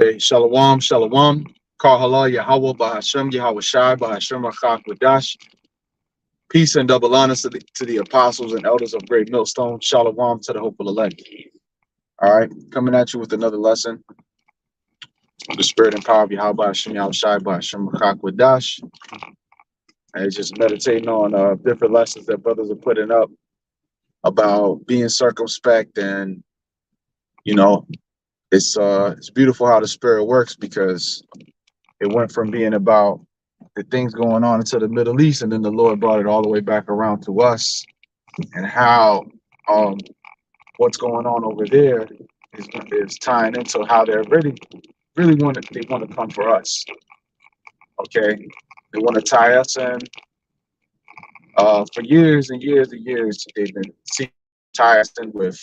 Hey, Shalom, Shalom. Call halal Yahweh Bahashem Yahweh Shai Bahashem Achak Wadash. Peace and double honor to the apostles and elders of Great Millstone. Shalom to the hopeful elect. All right, coming at you with another lesson of the spirit and power of Yahweh Bahashem Yahweh Shai Bahashem Achak Wadash. And just meditating on different lessons that brothers are putting up about being circumspect, and you know, it's beautiful how the spirit works, because it went from being about the things going on into the Middle East, and then the Lord brought it all the way back around to us, and how what's going on over there is tying into how they're really want to come for us. Okay, they want to tie us in. For years and years and years, they've been seeking to tie us in with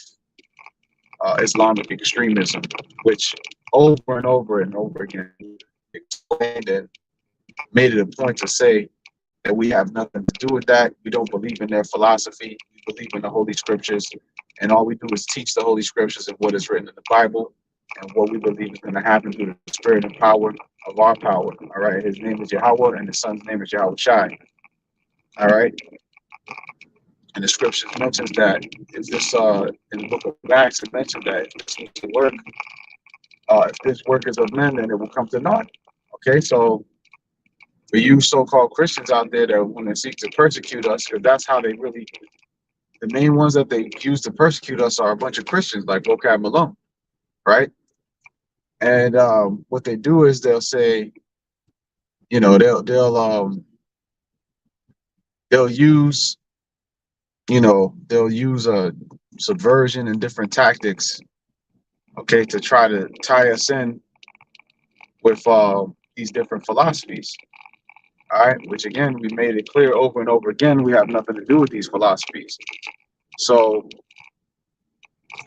Islamic extremism, which over and over and over again explained and made it a point to say that we have nothing to do with that. We don't believe in their philosophy. We believe in the Holy Scriptures, and all we do is teach the Holy Scriptures and what is written in the Bible, and what we believe is going to happen through the spirit and power of our power. All right, His name is Yahweh, and His Son's name is Yahweh Shai. All right, and the Scriptures mentions that if this in the book of Acts, it mentioned that if this was to work, if this work is of men, then it will come to naught. Okay, so for you so-called Christians out there that want to seek to persecute us, because that's how they really, the main ones that they use to persecute us are a bunch of Christians like Vocab Malone, right? And what they do is they'll say, you know, they'll use, they'll use subversion and different tactics, okay, to try to tie us in with these different philosophies. All right, which again, we made it clear over and over again, we have nothing to do with these philosophies. So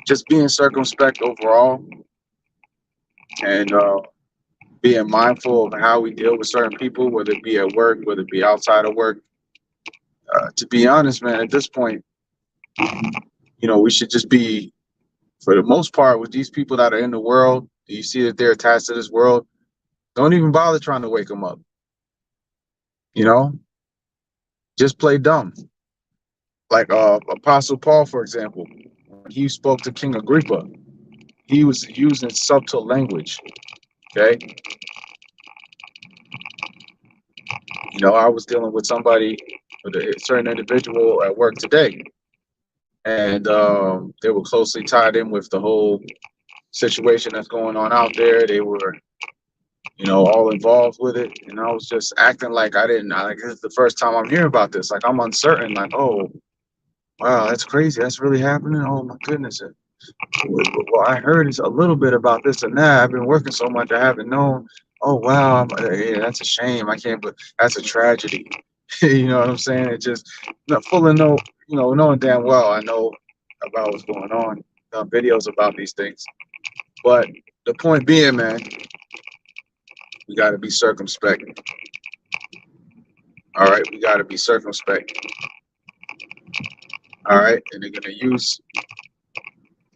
just being circumspect overall, and being mindful of how we deal with certain people, whether it be at work, whether it be outside of work. To be honest, man, at this point, we should just be, for the most part, with these people that are in the world, you see that they're attached to this world, don't even bother trying to wake them up. Just play dumb. Like Apostle Paul, for example, when he spoke to King Agrippa, he was using subtle language. Okay. I was dealing with somebody, with a certain individual at work today, and they were closely tied in with the whole situation that's going on out there. They were, all involved with it, and I was just acting like this is the first time I'm hearing about this. Like, I'm uncertain, like, oh, wow, that's crazy. That's really happening. Oh my goodness. Well, I heard a little bit about this and that. I've been working so much, I haven't known. Oh wow, yeah, that's a shame. I can't, but that's a tragedy. You know what I'm saying? It just not full of knowing damn well I know about what's going on. Videos about these things, but the point being, man, we got to be circumspect. All right, we got to be circumspect. All right, and they're gonna use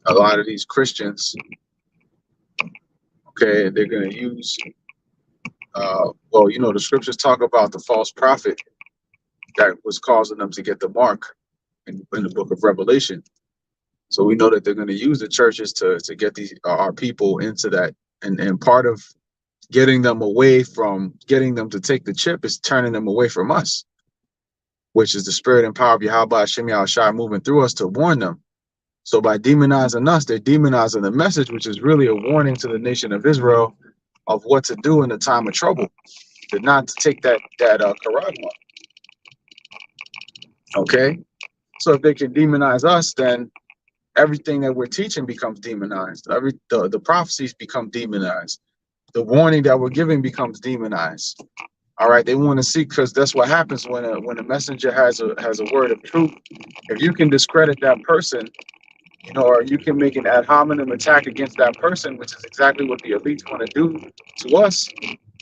a lot of these Christians. Okay, they're gonna use. The scriptures talk about the false prophet that was causing them to get the mark in the book of Revelation. So we know that they're going to use the churches to get these our people into that, and part of getting them to take the chip is turning them away from us, which is the spirit and power of Yahweh Hashem Yahweh Shai moving through us to warn them. So by demonizing us, they're demonizing the message, which is really a warning to the nation of Israel of what to do in the time of trouble, to not to take that charagma. Okay, so if they can demonize us, then everything that we're teaching becomes demonized. The prophecies become demonized. The warning that we're giving becomes demonized. All right, they want to see, because that's what happens when a messenger has a word of truth. If you can discredit that person, or you can make an ad hominem attack against that person, which is exactly what the elites want to do to us,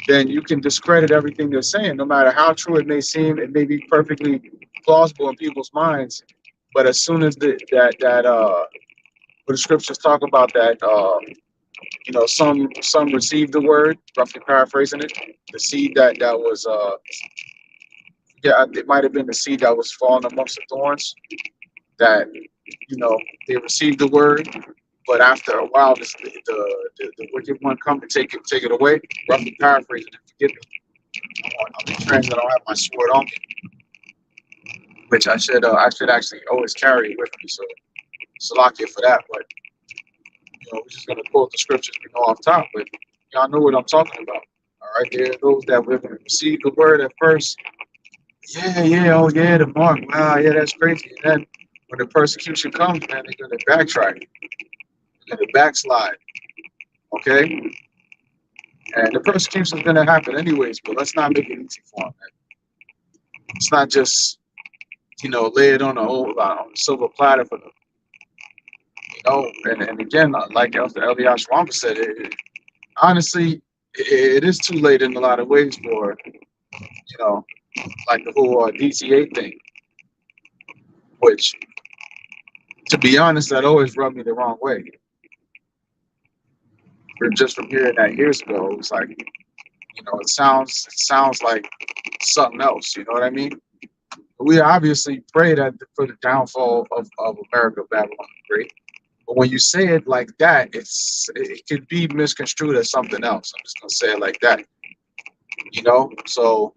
then you can discredit everything they're saying, no matter how true it may seem. It may be perfectly plausible in people's minds, but as soon as what the scriptures talk about, that Some received the word, roughly paraphrasing it. The seed that was yeah, it might have been the seed that was falling amongst the thorns. That they received the word, but after a while, the wicked one come to take it away. Roughly paraphrasing it. Forgive me. I'm in transit. I don't have my sword on me, which I should actually always carry it with me. So Salakia for that. But we're just gonna quote the scriptures we know off top. But y'all know what I'm talking about. All right, there are those that will receive the word at first. Yeah, yeah, oh yeah, the mark. Wow, yeah, that's crazy. And then when the persecution comes, man, they're gonna backtrack. They're gonna backslide. Okay, and the persecution is gonna happen anyways. But let's not make it easy for them. Man. It's not just lay it on on a silver platter for them. And again, like Elder Eliyahu Shwamba said, honestly, it is too late in a lot of ways for like the whole DTA thing, which, to be honest, that always rubbed me the wrong way. Just from hearing that years ago, it was like, it sounds like something else. You know what I mean? We obviously pray that for the downfall of America, Babylon the Great. But when you say it like that, it could be misconstrued as something else. I'm just gonna say it like that. So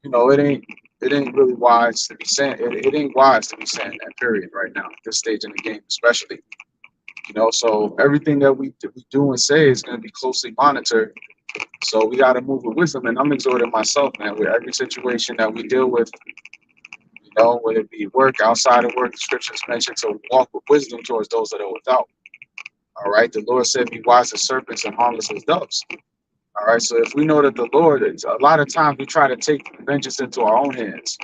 it ain't really wise to be saying it ain't wise to be saying that, period, right now at this stage in the game, especially. So everything that we do and say is going to be closely monitored. So we got to move with wisdom, and I'm exhorting myself, man, with every situation that we deal with, whether it be work, outside of work, the scriptures mention to walk with wisdom towards those that are without. All right, the Lord said, "Be wise as serpents and harmless as doves." All right, so if we know that the Lord, a lot of times we try to take vengeance into our own hands,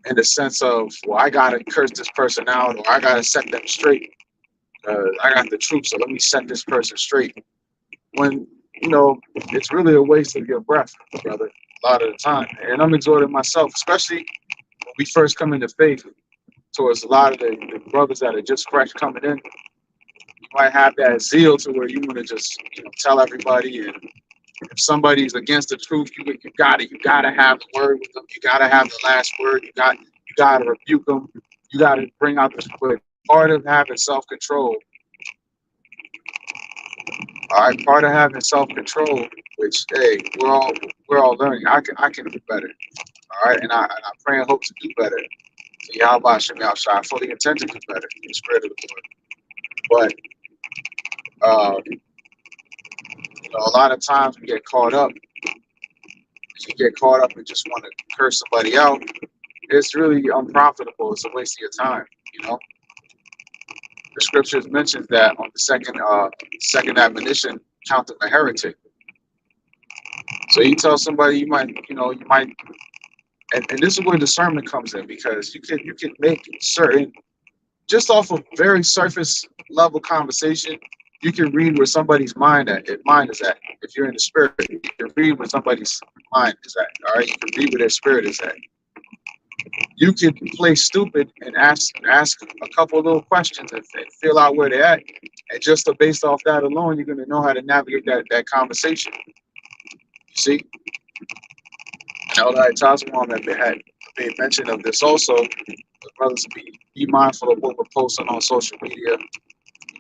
in the sense of, well, I gotta curse this person out, or I gotta set them straight. I got the truth, so let me set this person straight. When it's really a waste of your breath, brother. A lot of the time, and I'm exhorting myself, especially when we first come into faith, towards a lot of the brothers that are just fresh coming in. You might have that zeal to where you want to just tell everybody, and if somebody's against the truth, you gotta have the word with them. You gotta have the last word. You gotta rebuke them. You gotta bring out the word. Part of having self-control. All right, part of having self-control, which, hey, we're all learning. I can do better. All right, and I pray and hope to do better. So Yahweh Shem Yahshua, I fully intend to do better in the spirit of the Lord. But a lot of times we get caught up. You get caught up and just want to curse somebody out. It's really unprofitable. It's a waste of your time. The scriptures mentions that on the second admonition, count them a heretic. So you tell somebody you might, and this is where discernment comes in, because you can make certain, just off of very surface level conversation, you can read where somebody's mind is at. If you're in the spirit, you can read where somebody's mind is at. All right, you can read where their spirit is at. You can play stupid and ask a couple of little questions and feel out where they're at, and just based off that alone, you're gonna know how to navigate that conversation. You see, and Elder Tazimam had made mention of this also. The brothers be mindful of what we're posting on social media.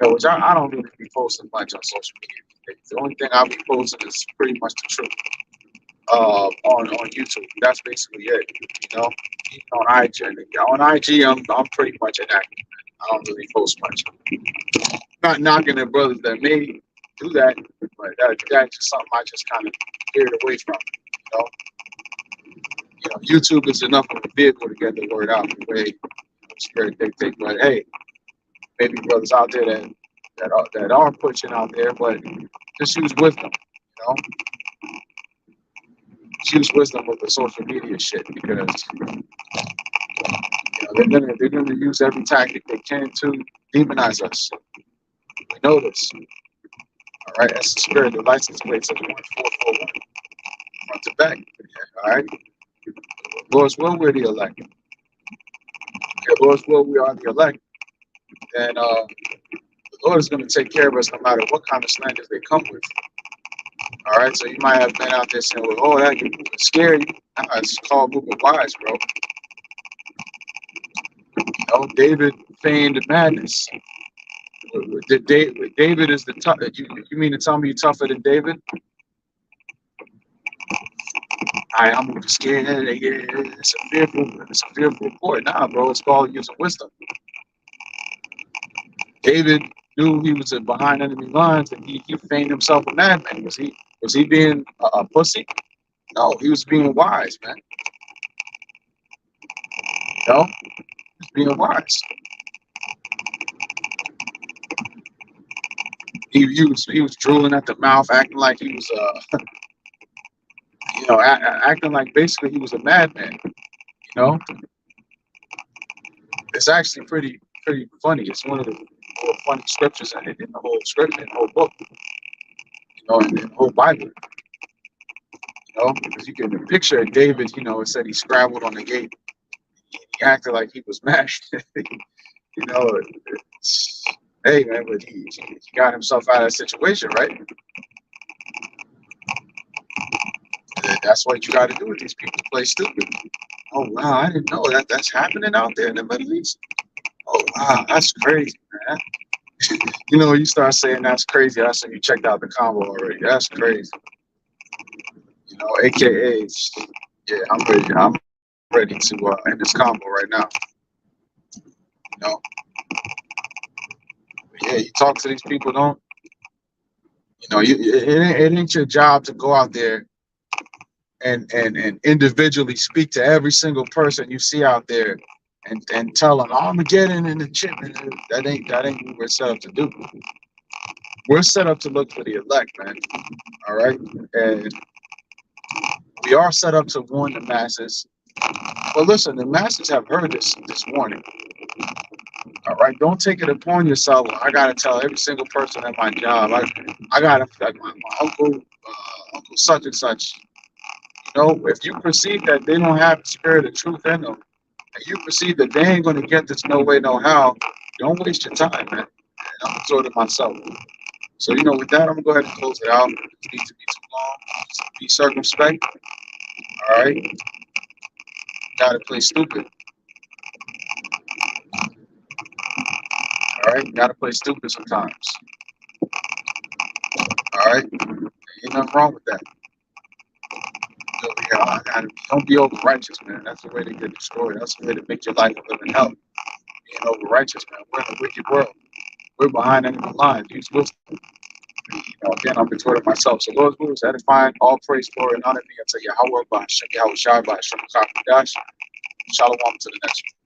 Which I don't really be posting much on social media. The only thing I'll be posting is pretty much the truth. On YouTube, that's basically it. Even on IG, I'm pretty much inactive. I don't really post much. Not knocking the brothers that may do that, but that's just something I just kind of veered away from. YouTube is enough of a vehicle to get the word out the way spirit dictate. But hey, maybe brothers out there that are pushing out there, but just use wisdom. Just use wisdom with the social media shit, because they're gonna use every tactic they can to demonize us. We know this. All right, that's the spirit. The license plates are 1441 front to back. All right. Lord's will, we're the elect. Okay, Lord's will, we are the elect. And the Lord is going to take care of us no matter what kind of slanders they come with. All right, so you might have been out there saying, well, oh, that you're moving scary. Nah, it's called moving wise, bro. You know, David feigned madness. David is the tough. You mean to tell me you're tougher than David? I'm moving scared. Yeah, it's a fearful report. Nah, bro, it's called using wisdom. David knew he was behind enemy lines, and he feigned himself a madman. Was he being a pussy? No, he was being wise, man. You know, he was being wise. He was drooling at the mouth, acting like he was acting like basically he was a madman. You know, it's actually pretty funny. It's one of the more funny scriptures in the whole scripture, in the whole book. You know, in the whole Bible. You know, because you can picture David. You know, it said he scrabbled on the gate. He acted like he was mad. You know, hey man, but he got himself out of that situation, right? And that's what you got to do with these people. Play stupid. Oh wow, I didn't know that's happening out there in the Middle East. Oh wow, that's crazy, man. You know, you start saying that's crazy. I said you checked out the combo already. That's crazy. You know, AKA, yeah, I'm ready. I'm ready to end this combo right now. You know, but yeah, you talk to these people, don't you know? It ain't your job to go out there and individually speak to every single person you see out there and tell them Armageddon and the chip. That ain't what we're set up to do. We're set up to look for the elect, man. All right, and we are set up to warn the masses. But listen, the masses have heard this warning. All right, don't take it upon yourself. I gotta tell every single person at my job. I gotta like my uncle, uncle such and such. You know, if you perceive that they don't have the spirit of truth in them, and you perceive that they ain't gonna get this no way, no how, don't waste your time, man. And I'm exhorting myself. So you know, with that, I'm gonna go ahead and close it out. It doesn't need to be too long. Just be circumspect. All right, gotta play stupid. All right, gotta play stupid sometimes. All right, ain't nothing wrong with that. So, yeah, don't be over righteous, man. That's the way to get destroyed. That's the way to make your life a living hell. Being over righteous, man. We're in a wicked world. We're behind enemy lines. Use wisdom. You know, again, I'm exhorting myself. So, Lord's will is edifying, all praise, glory, and honor be unto Yahweh, by Hashem, Yahweh Shai, by Hashem, Dash. Shalom to the next one.